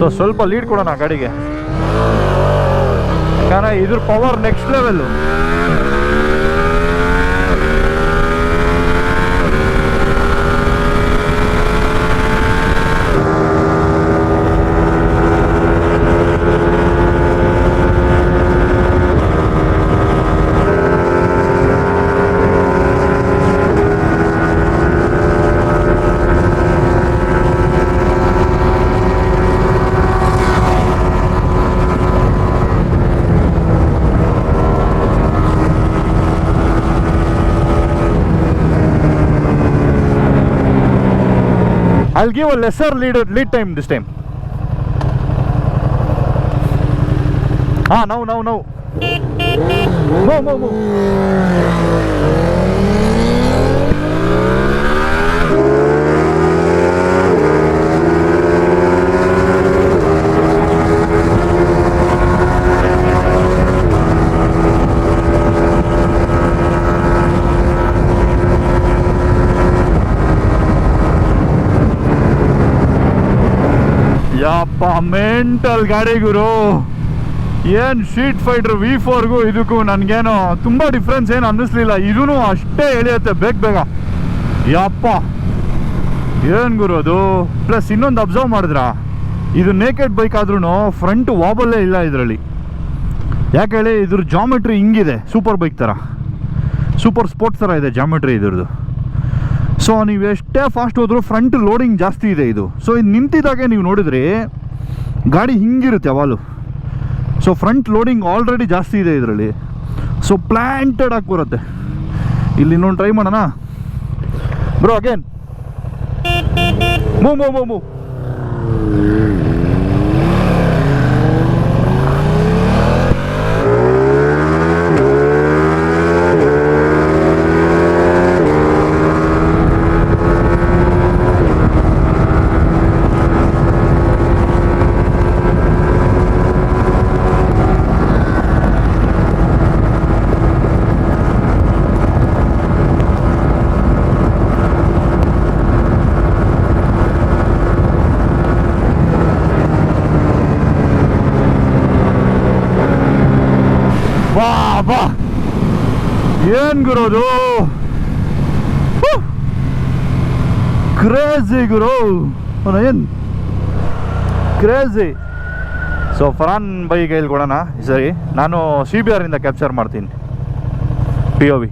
So ಸ್ವಲ್ಪ lead ಕೊಡೋಣ ಗಾಡಿಗೆ, ಯಾಕಂದರೆ ಇದ್ರ power next level. I'll give a lesser lead time this time. Now. Move. ಯಪ್ಪ ಮೆಂಟಲ್ ಗಾಡಿ ಗುರು. ಏನು ಸ್ಟ್ರೀಟ್ ಫೈಟರ್ V4ಗೂ ಇದಕ್ಕೂ ನನಗೇನು ತುಂಬ ಡಿಫ್ರೆನ್ಸ್ ಏನು ಅನ್ನಿಸ್ಲಿಲ್ಲ. ಇದೂ ಅಷ್ಟೇ ಎಳೆಯುತ್ತೆ ಬೇಗ. ಯಪ್ಪ ಏನು ಗುರು ಅದು. ಪ್ಲಸ್ ಇನ್ನೊಂದು ಅಬ್ಸರ್ವ್ ಮಾಡಿದ್ರ, ಇದು ನೇಕೆಡ್ ಬೈಕ್ ಆದ್ರೂ ಫ್ರಂಟ್ ವಾಬಲ್ಲೇ ಇಲ್ಲ ಇದರಲ್ಲಿ. ಯಾಕೆ ಹೇಳಿ, ಇದ್ರ ಜಾಮೆಟ್ರಿ ಹಿಂಗಿದೆ, ಸೂಪರ್ ಬೈಕ್ ಥರ, ಸೂಪರ್ ಸ್ಪೋರ್ಟ್ಸ್ ಥರ ಇದೆ ಜಾಮೆಟ್ರಿ ಇದ್ರದ್ದು. ಸೊ ನೀವು ಎಷ್ಟೇ ಫಾಸ್ಟ್ ಹೋದರೂ ಫ್ರಂಟ್ ಲೋಡಿಂಗ್ ಜಾಸ್ತಿ ಇದೆ ಇದು. ಸೊ ಇದು ನಿಂತಿದ್ದಾಗೆ ನೀವು ನೋಡಿದ್ರಿ ಗಾಡಿ ಹಿಂಗಿರುತ್ತೆ ಯಾವಾಗಲೂ. ಸೊ ಫ್ರಂಟ್ ಲೋಡಿಂಗ್ ಆಲ್ರೆಡಿ ಜಾಸ್ತಿ ಇದೆ ಇದರಲ್ಲಿ. ಸೊ ಪ್ಲ್ಯಾಂಟೆಡ್ ಆಗಿ ಬರುತ್ತೆ. ಇಲ್ಲಿ ಇನ್ನೊಂದು ಟ್ರೈ ಮಾಡೋಣ ಬ್ರೋ. Again move. ಬಾ ಏನ್ ಗುರೋದು, ಕ್ರೇಜಿ ಗುರು, ಏನ್ ಕ್ರೇಜಿ. ಸೊ ಫರಾನ್ ಬೈ ಕೈಲಿ ಕೊಡೋಣ ಸರಿ. ನಾನು CBR ಇಂದ ಕ್ಯಾಪ್ಚರ್ ಮಾಡ್ತೀನಿ POV.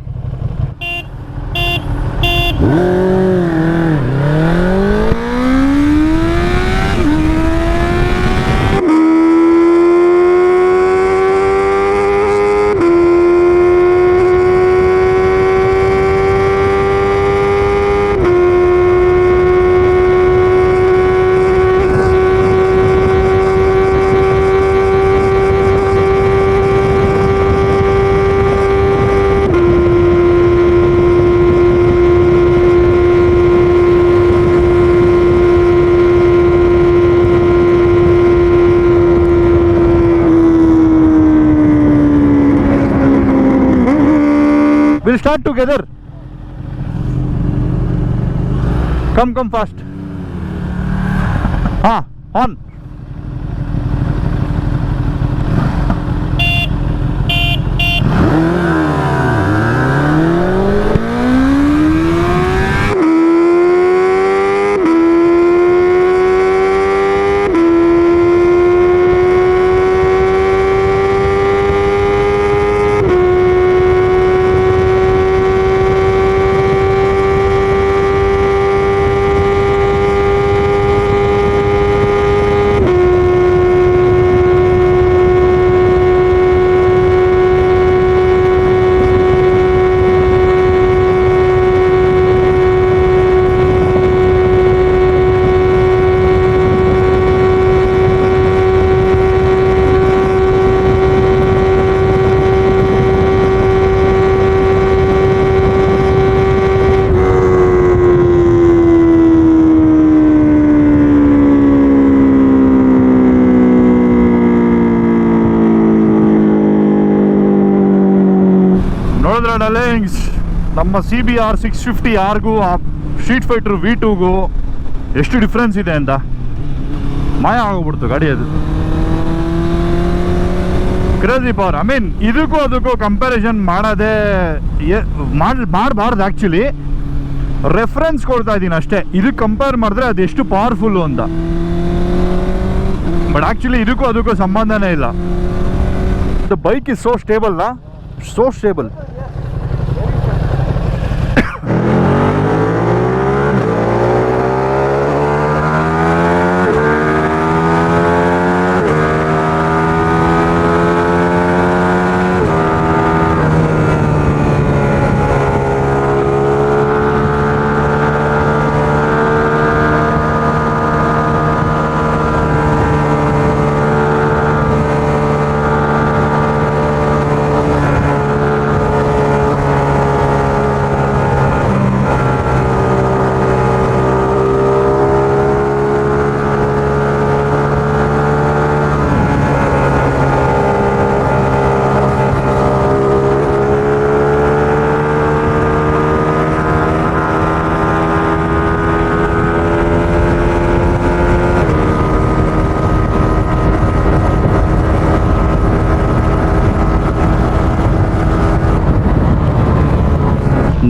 We'll start together. Come fast. On. Darlings, ನಮ್ಮ CBR 650Rಗೂ ಆ ಸ್ಟ್ರೀಟ್ ಫೈಟರ್ V2ಗೂ ಎಷ್ಟು ಡಿಫ್ರೆನ್ಸ್ ಇದೆ ಅಂತ ಮಾಯ ಆಗೋಗ್ಬಿಡ್ತು ಗಾಡಿ ಅದು. Crazy power. ಐ ಮೀನ್ ಇದಕ್ಕೂ ಅದಕ್ಕೂ ಕಂಪ್ಯಾರಿಸನ್ ಮಾಡೋದೇ ಮಾಡಬಾರ್ದು ಆ್ಯಕ್ಚುಲಿ. ರೆಫರೆನ್ಸ್ ಕೊಡ್ತಾ ಇದ್ದೀನಿ ಅಷ್ಟೇ. ಇದಕ್ಕೆ ಕಂಪೇರ್ ಮಾಡಿದ್ರೆ ಅದು ಎಷ್ಟು ಪವರ್ಫುಲ್ಲು ಅಂತ. ಬಟ್ ಆ್ಯಕ್ಚುಲಿ ಇದಕ್ಕೂ ಅದಕ್ಕೂ ಸಂಬಂಧನೇ ಇಲ್ಲ. The bike is so stable so stable.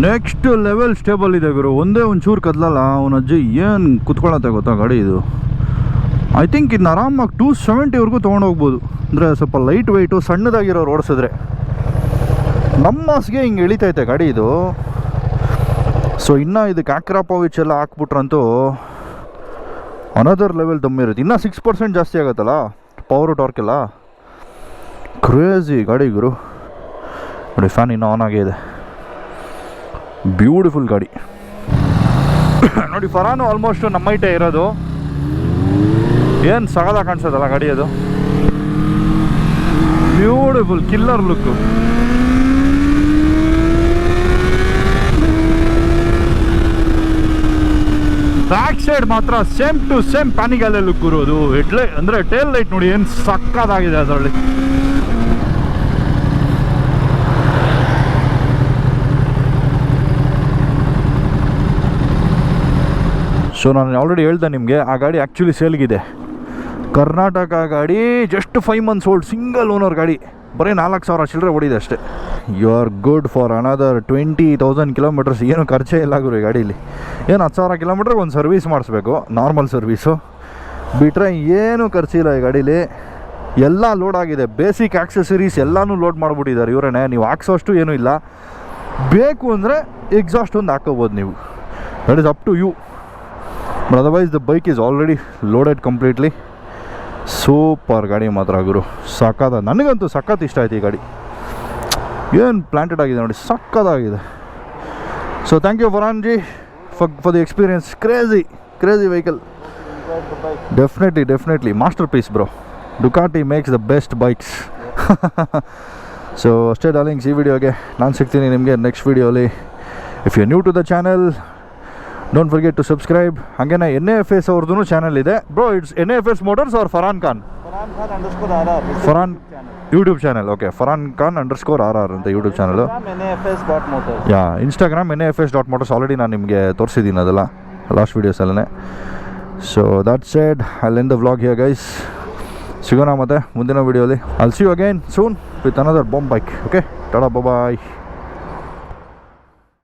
Next level stable ಇದೆ ಗುರು. ಒಂದೇ ಒಂಚೂರು ಕದಲಲ್ಲ. ಅವನ ಅಜ್ಜಿ ಏನು ಕುತ್ಕೊಳತ್ತೆ ಗೊತ್ತಾ ಗಾಡಿ ಇದು. ಐ ಥಿಂಕ್ ಇದನ್ನ ಆರಾಮಾಗಿ 270ವರೆಗೂ ತೊಗೊಂಡೋಗ್ಬೋದು. ಅಂದರೆ ಸ್ವಲ್ಪ ಲೈಟ್ ವೆಯ್ಟು, ಸಣ್ಣದಾಗಿರೋರು ಓಡಿಸಿದ್ರೆ. ನಮ್ಮ ಮಾಸ್ಗೆ ಹಿಂಗೆ ಎಳಿತೈತೆ ಗಾಡಿ ಇದು. ಸೊ ಇನ್ನೂ ಇದಕ್ಕೆ ಆಕ್ರಾಪೋವಿಚ್ ಎಲ್ಲ ಹಾಕ್ಬಿಟ್ರಂತೂ ಅನದರ್ ಲೆವೆಲ್ ದಮ್ಮಿರುತ್ತೆ. ಇನ್ನೂ 6% ಜಾಸ್ತಿ ಆಗುತ್ತಲ್ಲ ಪವರು ಟಾರ್ಕೆಲ್ಲ. ಕ್ರೇಜಿ ಗಾಡಿ ಗುರು. ನೋಡಿ ಫ್ಯಾನ್ ಇನ್ನೂ ಆನ್ ಆಗೇ ಇದೆ. ಬ್ಯೂಟಿಫುಲ್ ಗಾಡಿ ನೋಡಿ. ಫರಾನು ಆಲ್ಮೋಸ್ಟ್ ನಮ್ಮ ಐಟೇ ಇರೋದು. ಏನು ಸಗದ ಕಾಣಿಸೋದಲ್ಲ ಗಾಡಿ ಅದು. Beautiful killer look. Back side ಮಾತ್ರ ಸೇಮ್ ಟು ಸೇಮ್ ಪ್ಯಾನಿಗಾಲೆ ಲುಕ್ ಇರೋದು. ಅಂದರೆ ಟೇಲ್ ಲೈಟ್ ನೋಡಿ ಏನು ಸಕ್ಕದಾಗಿದೆ ಅದರಲ್ಲಿ. ಸೊ ನಾನು ಆಲ್ರೆಡಿ ಹೇಳ್ದೆ ನಿಮಗೆ, ಆ ಗಾಡಿ ಆ್ಯಕ್ಚುಲಿ ಸೇಲ್ಗಿದೆ. ಕರ್ನಾಟಕ ಗಾಡಿ, just 5 months old, single owner ಗಾಡಿ. ಬರೀ 4,000 ಚಿಲ್ಲರೆ ಓಡಿದೆ ಅಷ್ಟೇ. You are good for another 20,000 kilometres. ಏನು ಖರ್ಚೇ ಇಲ್ಲ ಗುರು ಈ ಗಾಡೀಲಿ. ಏನು 10,000 ಕಿಲೋಮೀಟ್ರಿಗೆ ಒಂದು ಸರ್ವೀಸ್ ಮಾಡಿಸ್ಬೇಕು, ನಾರ್ಮಲ್ ಸರ್ವೀಸು. ಬಿಟ್ಟರೆ ಏನು ಖರ್ಚಿಲ್ಲ ಈ ಗಾಡೀಲಿ. ಎಲ್ಲ ಲೋಡ್ ಆಗಿದೆ. ಬೇಸಿಕ್ ಆಕ್ಸೆಸರೀಸ್ ಎಲ್ಲನೂ ಲೋಡ್ ಮಾಡಿಬಿಟ್ಟಿದ್ದಾರೆ ಇವರೇ. ನೀವು ಹಾಕ್ಸೋಷ್ಟು ಏನೂ ಇಲ್ಲ. ಬೇಕು ಅಂದರೆ ಎಕ್ಸಾಸ್ಟ್ ಒಂದು ಹಾಕೋಬೋದು ನೀವು. That is up to you. But otherwise the bike is already loaded completely. Super ಗಾಡಿ ಮಾತ್ರ ಗುರು. ಸಕ್ಕದ. ನನಗಂತೂ ಸಖತ್ ಇಷ್ಟ ಆಯ್ತು ಈ ಗಾಡಿ. ಏನು ಪ್ಲಾಂಟೆಡ್ ಆಗಿದೆ ನೋಡಿ, ಸಕ್ಕದಾಗಿದೆ. So thank you Farhan ji for the experience. Crazy vehicle. Definitely masterpiece bro. Ducati makes the best bikes. So ಅಷ್ಟೇ ಡಾರ್ಲಿಂಗ್ಸ್ ಈ ವಿಡಿಯೋಗೆ. ನಾನು ಸಿಗ್ತೀನಿ ನಿಮಗೆ ನೆಕ್ಸ್ಟ್ ವಿಡಿಯೋಲಿ. If you new to the channel, don't forget to subscribe. ಹಾಗೇನೆ NAFS ಅವ್ರದ್ದು channel ಇದೆ bro. It's NAFS motors or Farhan Khan YouTube channel. Okay, Farhan Khan _RR ಅಂತ YouTube channel. Yeah, Instagram NAFS.motors. Already ನಾನು ನಿಮಗೆ ತೋರಿಸಿದ್ದೀನಿ ಅದೆಲ್ಲ ಲಾಸ್ಟ್ ವೀಡಿಯೋಸಲ್ಲೇ. So that said I'll end the vlog here guys. ಸಿಗೋಣ ಮತ್ತೆ ಮುಂದಿನ ವೀಡಿಯೋಲಿ. I'll see you again soon with another bomb bike. Okay, tata, bye.